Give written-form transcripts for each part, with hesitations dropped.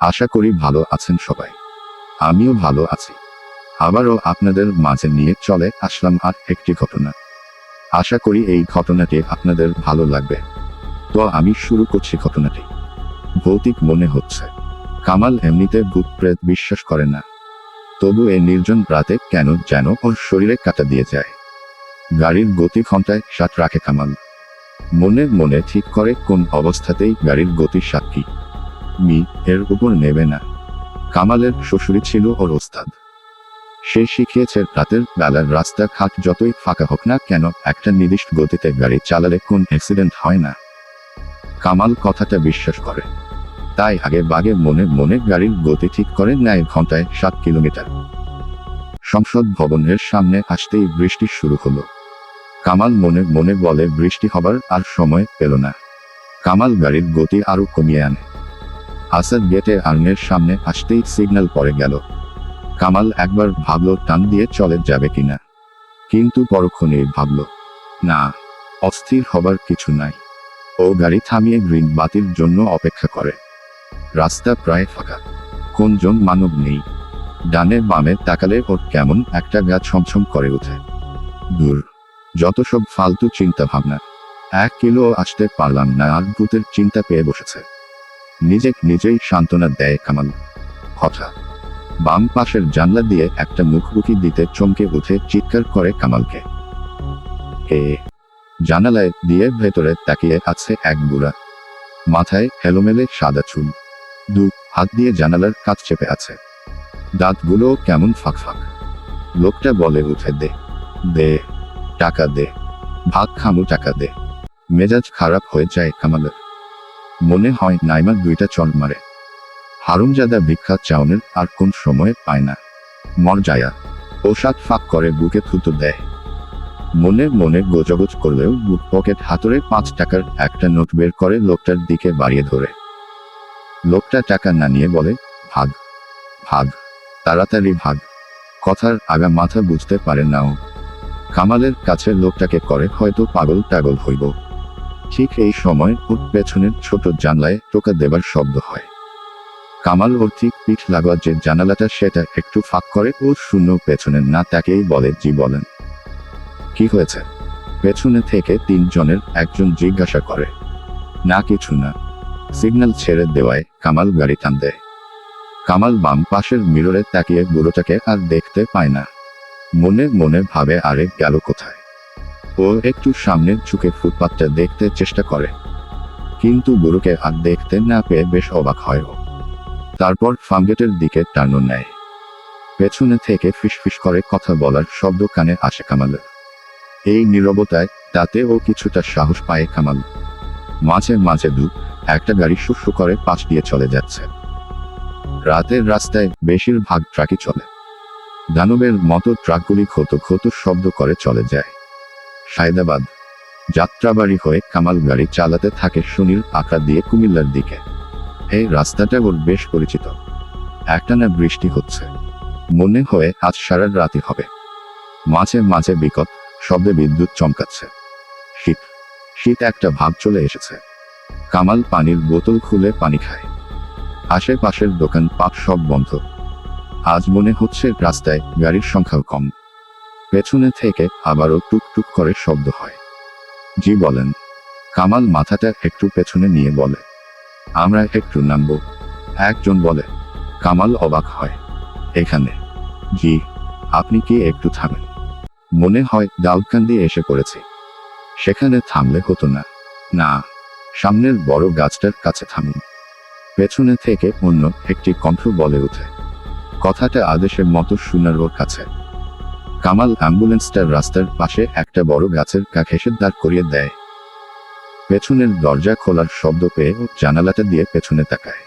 আশা করি ভালো আছেন সবাই। আমিও ভালো আছি। আবারও আপনাদের মাঝে নিয়ে চলে আসলাম আর একটি ঘটনা। আশা করি এই ঘটনাটি আপনাদের ভালো লাগবে। তো আমি শুরু করছি ঘটনাটি। ভৌতিক মনে হচ্ছে। কামাল এমনিতে ভূত প্রেত বিশ্বাস করে না, তবু এই নির্জন রাতে কেন যেন ওর শরীরে কাটা দিয়ে যায়। গাড়ির গতি ঘন্টায় 60 রাখে কামাল। মনে মনে ঠিক করে কোন অবস্থাতেই গাড়ির গতির সাক্ষী এর উপর নেবে না। কামালের শ্বশুরই ছিল ওর ওস্তাদ। সে শিখিয়েছে রাতের বেলার রাস্তাঘাট যতই ফাঁকা হোক না কেন একটা নির্দিষ্ট গতিতে গাড়ি চালালে কোন অ্যাক্সিডেন্ট হয় না। কামাল কথাটা বিশ্বাস করে, তাই আগে বাগে মনে মনে গাড়ির গতি ঠিক করে নেয় ঘন্টায় 7 কিলোমিটার। সংসদ ভবনের সামনে আসতেই বৃষ্টি শুরু হলো। কামাল মনে মনে বলে বৃষ্টি হবার আর সময় পেল না। কামাল গাড়ির গতি আরো কমিয়ে আনে। আসাদ গেটে আর্নের সামনে আসতেই সিগন্যাল পড়ে গেল। কামাল একবার ভাবল টান দিয়ে চলে যাবে কিনা, কিন্তু পরক্ষণেই ভাবল না, অস্থির হবার কিছু নাই। ও গাড়ি থামিয়ে গ্রিন বাতির জন্য অপেক্ষা করে। রাস্তা প্রায় ফাঁকা, কোনজন মানব নেই। ডানে বামে তাকালে ওর কেমন একটা গা ছমছম করে ওঠে। দূর, যত সব ফালতু চিন্তা ভাবনা। 1 কিলো আসতে পারলাম না আর ভূতের চিন্তা পেয়ে বসেছে। নিজেই সান্ত্বনা দেয় কামাল। হঠাৎ বাম পাশের জানলা দিয়ে একটা মুখোমুখি দিতে চমকে উঠে চিৎকার করে কামালকে। জানালায় দিয়ে ভেতরে তাকিয়ে আছে এক বুড়া। মাথায় হেলোমেলে সাদা চুল, 2 হাত দিয়ে জানালার কাজ চেপে আছে। দাঁতগুলো কেমন ফাঁক ফাঁক। লোকটা বলে উঠে, দে দে টাকা দে, ভাত খামু, টাকা দে। মেজাজ খারাপ হয়ে যায় কামালের। মনে হয় নাইমা 2টা চড় মারে। হারুমজাদা ভিক্ষা চাউনের আর কোন সময় পায় না। মরজায়া পোশাক ফাঁক করে বুকে থুতু দেয়। মনে মনে গোজগোজ করলেও বুক পকেট হাতরে 5 টাকার একটা নোট বের করে লোকটার দিকে বাড়িয়ে ধরে। লোকটা টাকা না নিয়ে বলে, ভাগ ভাগ, তাড়াতাড়ি ভাগ। কথার আগা মাথা বুঝতে পারে নাও। কামালের কাছে লোকটাকে করে হয়তো পাগল টাগল হইব। ঠিক এই সময় ওর পেছনের ছোট জানলায় টোকা দেবার শব্দ হয়। কামাল ওর ঠিক পিঠ লাগোয়া যে জানালাটা সেটা একটু ফাঁক করে ও শূন্য পেছনে না তাকেই বলে, জি বলেন। কি হয়েছে? পেছনে থেকে 3 জনের একজন জিজ্ঞাসা করে। না কিছু না। সিগন্যাল ছেড়ে দেওয়ায় কামাল গাড়ি টান দেয়। কামাল বাম পাশের মিররে তাকিয়ে বুড়োটাকে আর দেখতে পায় না। মনে মনে ভাবে, আরে গেল কোথায়। ও একটু সামনে ঝুঁকে ফুটপাতটা দেখতে চেষ্টা করে, কিন্তু বুড়োকে আর দেখতে না পেয়ে বেশ অবাক হয় ও। তারপর ফার্মগেটের দিকে টার্ন নেয়। পেছনে থেকে ফিসফিস করে কথা বলার শব্দ কানে আসে কামালের। এই নীরবতায় তাতে ও কিছুটা সাহস পায় কামাল। মাঝে মাঝে একটা গাড়ি শুশু করে পাশ দিয়ে চলে যাচ্ছে। রাতের রাস্তায় বেশিরভাগ ট্রাকই চলে। দানবের মতো ট্রাকগুলি খোতো খোতো শব্দ করে চলে যায়। সায়দাবাদ যাত্রাবাড়ি হয়ে কামাল গাড়ি চালাতে থাকে শনির আঁকড়া দিয়ে কুমিল্লার দিকে। এই রাস্তাটা ওর বেশ পরিচিত। একটানা বৃষ্টি হচ্ছে, মনে হয় আজ সারা রাতই হবে। মাঝে মাঝে বিকট শব্দে বিদ্যুৎ চমকাচ্ছে। শীত শীত একটা ভাব চলে এসেছে। কামাল পানির বোতল খুলে পানি খায়। আশেপাশের দোকানপাট সব বন্ধ। আজ মনে হচ্ছে রাস্তায় গাড়ির সংখ্যাও কম। পেছনে থেকে আবারও টুকটুক করে শব্দ হয়। জি বলেন। কামাল মাথাটা একটু পেছনে নিয়ে বলে, আমরা একটু নামবো। একজন বলে। কামাল অবাক হয়, এখানে? জি। আপনি কি একটু থামেন? মনে হয় দাউদকান্দি এসে পড়েছি। সেখানে থামলে হতো না? না, সামনের বড় গাছটার কাছে থামুন। পেছনে থেকে অন্য একটি কণ্ঠ বলে ওঠে। কথাটা আদেশের মতো শোনার ওর কাছে। কামাল অ্যাম্বুলেন্সটার রাস্তার পাশে একটা বড় গাছের ঘেঁষে দাঁড় করিয়ে দেয়। পেছনের দরজা খোলার শব্দ পেয়ে ও জানালাটা দিয়ে পেছনে তাকায়।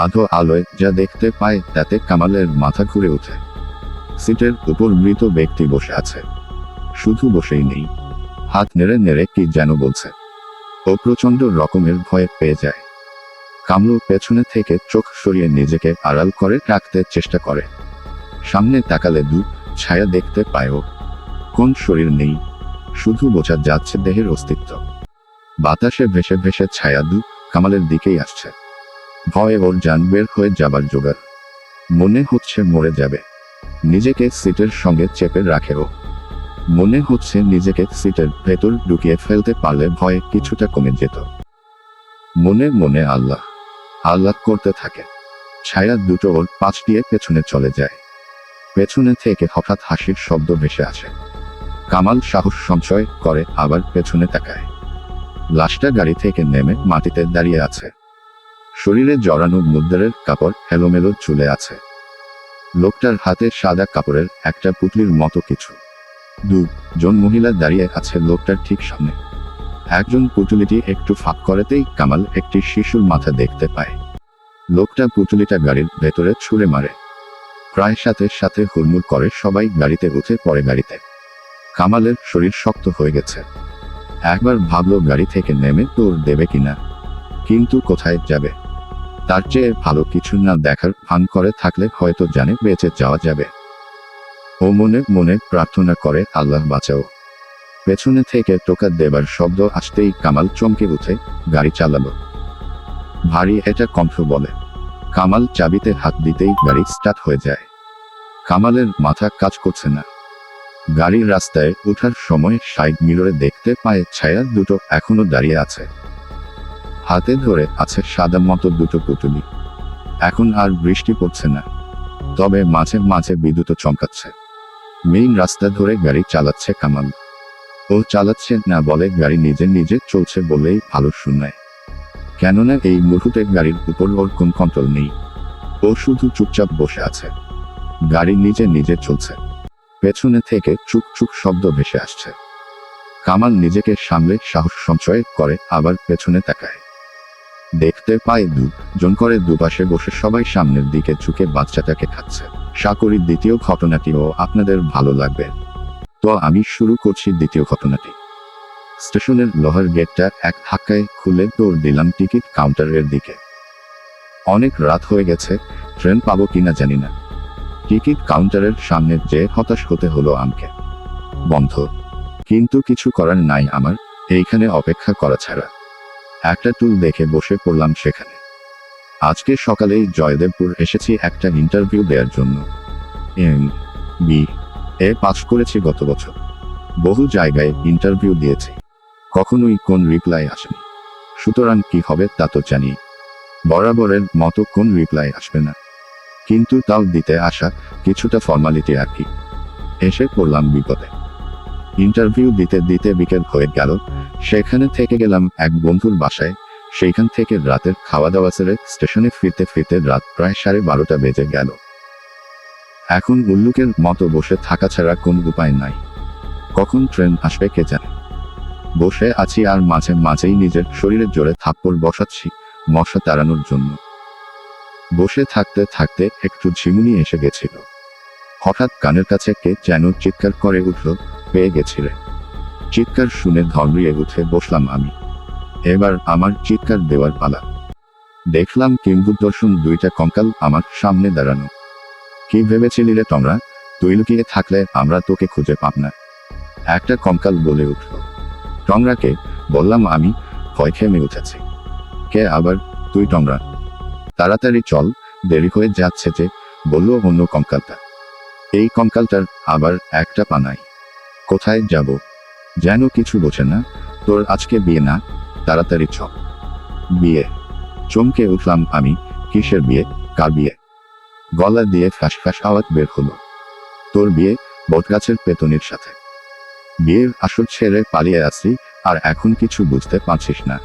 আধো আলোয় যা দেখতে পায় তাতে কামালের মাথা ঘুরে ওঠে। সিটের উপর মৃত ব্যক্তি বসে আছে। শুধু বসেই নেই, হাত নেড়ে নেড়ে কি যেন বলছে। ও প্রচণ্ড রকমের ভয় পেয়ে যায়। কামলু পেছনে থেকে চোখ সরিয়ে নিজেকে আড়াল করে রাখতে চেষ্টা করে। সামনে তাকালে ছায়া দেখতে পায় ও। কোন শরীর নেই, শুধু বোঝা যাচ্ছে দেহের অস্তিত্ব। বাতাসে ভেসে ভেসে ছায়া কামালের দিকেই আসছে। ভয়ে ওর জান বের হয়ে যাবার জোগাড়। মনে হচ্ছে মরে যাবে। নিজেকে সিটের সঙ্গে চেপে রাখে ও। মনে হচ্ছে নিজেকে সিটের ভেতর ঢুকিয়ে ফেলতে পারলে ভয় কিছুটা কমে যেত। মনে মনে আল্লাহ আল্লাহ করতে থাকে। ছায়া দুটো ওর পাশ দিয়ে পেছনে চলে যায়। পেছনে থেকে হঠাৎ হাসির শব্দ ভেসে আসে। কামাল সাহস সঞ্চয় করে আবার পেছনে তাকায়। লাশটা গাড়ি থেকে নেমে মাটিতে দাঁড়িয়ে আছে। শরীরে জড়ানো মুদ্রার কাপড় এলোমেলো ঝুলে আছে। লোকটার হাতে সাদা কাপড়ের একটা পুটলির মতো কিছু। দুজন মহিলা দাঁড়িয়ে আছে লোকটার ঠিক সামনে। একজন পুটুলিটি একটু ফাঁক করেতেই কামাল একটি শিশুর মাথা দেখতে পায়। লোকটা পুটুলিটা গাড়ির ভেতরে ছুঁড়ে মারে। প্রায় সাথে সাথে হুড়মুড় করে সবাই গাড়িতে উঠে পড়ে। গাড়িতে কামালের শরীর শক্ত হয়ে গেছে। একবার ভাবলো গাড়ি থেকে নেমে দৌড় দেবে কিনা, কিন্তু কোথায় যাবে? তার চেয়ে ভালো কিছু না দেখার ভান করে থাকলে হয়তো জানে বেঁচে যাওয়া যাবে। ও মনে মনে প্রার্থনা করে আল্লাহ বাঁচাও। পেছনে থেকে টোকা দেবার শব্দ আসতেই কামাল চমকে উঠে গাড়ি চালালো। ভারী এটা কণ্ঠ বলে। কামাল চাবিতে হাত দিতেই গাড়ি স্টার্ট হয়ে যায়। কামালের মাথা কাজ করছে না। গাড়ির রাস্তায় ওঠার সময় সাইড মিররে দেখতে পায় ছায়া দুটো এখনো দাঁড়িয়ে আছে। হাতে ধরে আছে সাদা মতো দুটো পুতুলি। এখন আর বৃষ্টি পড়ছে না, তবে মাঝে মাঝে বিদ্যুৎ চমকাচ্ছে। মেইন রাস্তা ধরে গাড়ি চালাচ্ছে কামাল। ও চালাচ্ছে না বলে গাড়ি নিজে নিজে চলছে বলেই ভালো শোনায়। কেননা এই মুহূর্তে গাড়ির উপর ওর কোন কন্ট্রোল নেই। ও শুধু চুপচাপ বসে আছে। গাড়ি নিজে নিজে চলছে। পেছনে থেকে চুক চুক শব্দ ভেসে আসছে। কামাল নিজেকে সামলে সাহস সঞ্চয় করে আবার পেছনে তাকায়। দেখতে পায় দুজন করে দুপাশে বসে সবাই সামনের দিকে ঝুঁকে বাচ্চাটাকে খাচ্ছে। আশা করি দ্বিতীয় ঘটনাটিও আপনাদের ভালো লাগবে। তো আমি শুরু করছি দ্বিতীয় ঘটনাটি। স্টেশনের লোহার গেটটা এক ধাক্কায় খুলে দৌড় দিলাম টিকিট কাউন্টারের দিকে। অনেক রাত হয়ে গেছে, ট্রেন পাবো কিনা জানি না। টিকিট কাউন্টারের সামনে যে হতাশ হতে হলো আমাকে। বন্ধ। কিন্তু কিছু করার নাই আমার, এইখানে অপেক্ষা করা ছাড়া। একটা টুল দেখে বসে পড়লাম সেখানে। আজকে সকালেই জয়দেবপুর এসেছি একটা ইন্টারভিউ দেওয়ার জন্য। MBA পাস করেছি গত বছর। বহু জায়গায় ইন্টারভিউ দিয়েছি, কখনোই কোন রিপ্লাই আসেনি। সুতরাং কি হবে তা তো জানি। বরাবরের মতো কোন রিপ্লাই আসবে না, কিন্তু তাও দিতে আসা কিছুটা ফর্মালিটি আর কি। এসে পড়লাম বিপদে। ইন্টারভিউ দিতে দিতে বিকেল হয়ে গেল। সেখানে থেকে গেলাম এক বন্ধুর বাসায়। সেইখান থেকে রাতের খাওয়া দাওয়া সেরে স্টেশনে ফিরতে ফিরতে রাত প্রায় 12:30 বেজে গেল। এখন উল্লুকের মতো বসে থাকা ছাড়া কোন উপায় নাই। কখন ট্রেন আসবে কে জানে। বসে আছি আর মাঝে মাঝেই নিজের শরীরে জোরে থাপ্পড় বসাচ্ছি মশা তাড়ানোর জন্য। বসে থাকতে থাকতে একটু ঝিমুনি এসে গেছিল। হঠাৎ কানের কাছে কে যেন চিৎকার করে উঠল, পেয়ে গেছিলে। চিৎকার শুনে ধমরিয়ে উঠে বসলাম আমি। এবার আমার চিৎকার দেওয়ার পালা। দেখলাম কিংবদর্শন দুইটা কঙ্কাল আমার সামনে দাঁড়ানো। কি ভেবেছিলি রে তোমরা? তুই লুকিয়ে থাকলে আমরা তোকে খুঁজে পাব না, একটা কঙ্কাল বলে উঠল। টংরাকে? বললাম আমি, ভয় খেমে উঠেছি। কে আবার? তুই টংরা? তাড়াতাড়ি চল, দেরি হয়ে যাচ্ছে যে, বলল অন্য কঙ্কালটা। এই কঙ্কালটার আবার একটা পা নাই। কোথায় যাব? যেন কিছু বোঝে না। তোর আজকে বিয়ে না? তাড়াতাড়ি চল। বিয়ে? চমকে উঠলাম আমি। কিসের বিয়ে? কার বিয়ে? গলা দিয়ে ফ্যাস ফ্যাস আওয়াজ বের হলো। তোর বিয়ে বটগাছের পেতনির সাথে। বিয়ের আসর ছেড়ে পালিয়ে আসি আর এখন কিছু বুঝতে পারছিস না?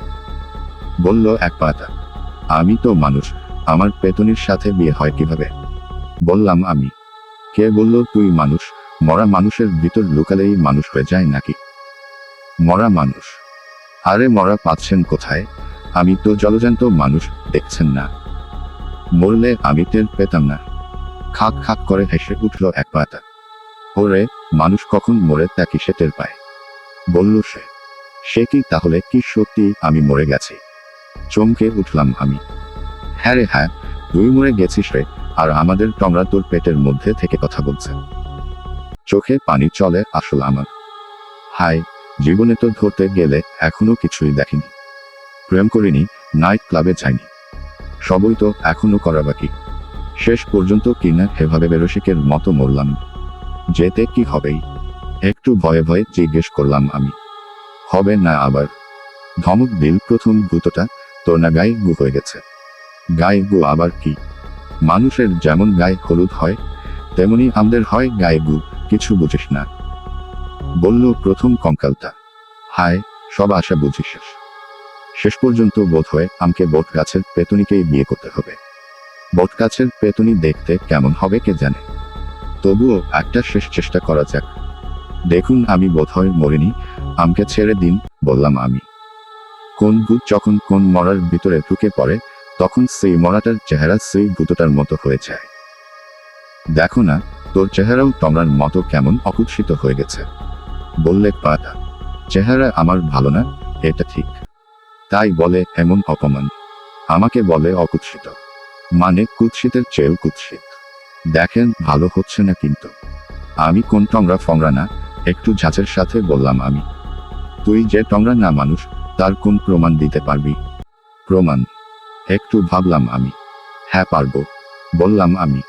বলল এক পাতা। আমি তো মানুষ, আমার পেতনির সাথে বিয়ে হয় কিভাবে? বললাম আমি। কে বলল তুই মানুষ? মরা মানুষের ভিতর লুকালেই মানুষ হয়ে যায় নাকি? মরা মানুষ? আরে মরা পাচ্ছেন কোথায়? আমি তো জলজান্ত মানুষ, দেখছেন না? মরলে আমি টের পেতাম না। খাক খাক করে হেসে উঠল এক পাতা। ওরে, মানুষ কখন মরে তা কি সে টের পায়? বলল সে। সে কি তাহলে কি সত্যি আমি মরে গেছি? চমকে উঠলাম আমি। হ্যাঁ রে হ্যাঁ, তুই মরে গেছিস রে, আর আমাদের টংরা তোর পেটের মধ্যে থেকে কথা বলছে। চোখে পানি চলে আসল আমার। হায়, জীবনে তো ধরতে গেলে এখনো কিছুই দেখিনি। প্রেম করিনি, নাইট ক্লাবে যাইনি, সবই তো এখনো করা বাকি। শেষ পর্যন্ত কিনা এভাবে বেরসিকের মতো মরলাম। যেতে কি হবেই? একটু ভয়ে ভয়ে জিজ্ঞেস করলাম আমি। হবে না আবার? ধমক দিল প্রথম ভূতটা, তোর না গায়ে গু হয়ে গেছে? গায়ে গু আবার কি? মানুষের যেমন গায়ে হলুদ হয়, তেমনি আমাদের হয় গায়ে গু, কিছু বুঝিস না, বলল প্রথম কঙ্কালটা। হায়, সব আশা বুঝি শেষ। শেষ পর্যন্ত বোধ হয় আমাকে বট গাছের পেতনিকেই বিয়ে করতে হবে। বট গাছের পেতনি দেখতে কেমন হবে কে জানে, তবুও একটা শেষ চেষ্টা করা যাক। দেখুন আমি বোধহয় মরিনি, আমাকে ছেড়ে দিন, বললাম আমি। কোন ভূত যখন কোন মরার ভিতরে ঢুকে পড়ে, তখন সেই মরাটার চেহারা সেই ভূতটার মতো হয়ে যায়। দেখো না, তোর চেহারাও তমরার মতো কেমন অকুৎসিত হয়ে গেছে, বললে পাটা। চেহারা আমার ভালো না, এটা ঠিক, তাই বলে এমন অপমান? আমাকে বলে অকুৎসিত? মানে কুৎসিতের চেয়েও কুৎসিত। দেখেন ভালো হচ্ছে না কিন্তু। আমি কোন টংরা ফংরা না, একটু ঝাঁচের সাথে বললাম আমি। তুই যে টংরা না মানুষ, তার কোন প্রমাণ দিতে পারবি? প্রমাণ? একটু ভাবলাম আমি। হ্যাঁ পারবো, বললাম আমি।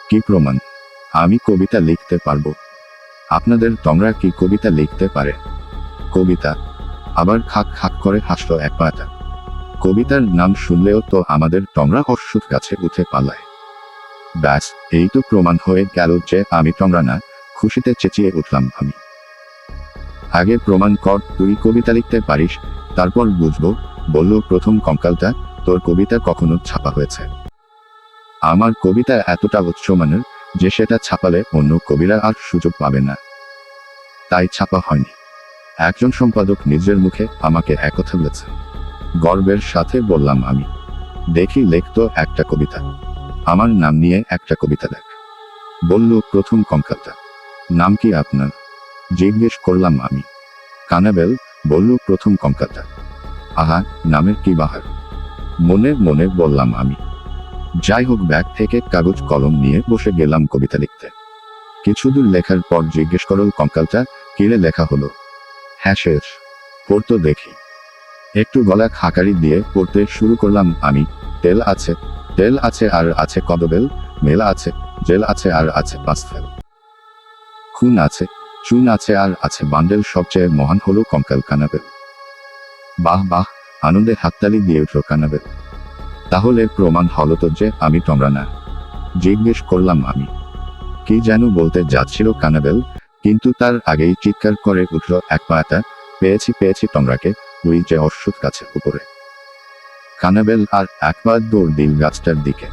কি প্রমাণ? আমি কবিতা লিখতে পারবো। আপনাদের টংরা কি কবিতা লিখতে পারে? কবিতা? আবার খাক খাক করে হাসল এক পাটা। কবিতার নাম শুনলেও তো আমাদের টংরা অশ্বত্থ গাছে উঠে পালায়। ব্যাস, এই তো প্রমাণ হয়ে গেল যে আমি টংরা না, খুশিতে চেঁচিয়ে উঠলাম আমি। আগে প্রমাণ কর তুই কবিতা লিখতে পারিস, তারপর বুঝবো, বলল প্রথম কঙ্কালটা। তোর কবিতা কখনো ছাপা হয়েছে? আমার কবিতা এতটা উচ্চমানের যে সেটা ছাপালে অন্য কবিরা আর সুযোগ পাবে না, তাই ছাপা হয়নি। একজন সম্পাদক নিজের মুখে আমাকে একথা বলেছে। গর্বের সাথে বললাম আমি। দেখি লেখ তো একটা কবিতা, আমার নাম নিয়ে একটা কবিতা লেখ, বলল প্রথম কঙ্কালটা। নাম কি আপনার? জিজ্ঞেস করলাম আমি। কানাবেল, বলল প্রথম কঙ্কালটা। আহা, নামের কি বাহার, মনে মনে বললাম আমি। যাই হোক, ব্যাগ থেকে কাগজ কলম নিয়ে বসে গেলাম কবিতা লিখতে। কিছুদূর লেখার পর জিজ্ঞেস করল কঙ্কালটা, কিরে লেখা হলো? হ্যাঁ শেষ। পড়তো দেখি। একটু গলা খাকারি দিয়ে পড়তে শুরু করলাম আমি। তেল আছে, তেল আছে আর আছে কদবেল, মেলা আছে, জেল আছে আর আছে পাঁচফেল। খুন আছে, চুন আছে আর আছে বান্ডেল, সবচেয়ে মহান হলো কঙ্কাল কানাবেল। বাহ বাহ, আনন্দে হাততালি দিয়ে উঠল কানাবেল। তাহলে প্রমাণ হলো তো যে আমি টংরা না? জিজ্ঞেস করলাম আমি। কি যেন বলতে যাচ্ছিল কানাবেল, কিন্তু তার আগেই চিৎকার করে উঠল এক পাটা, পেয়েছি পেয়েছি টংরাকে, ওই যে অশ্বত্থ গাছের উপরে। কানাবেল আর এক পা দৌড় দিল গাছটার দিকে।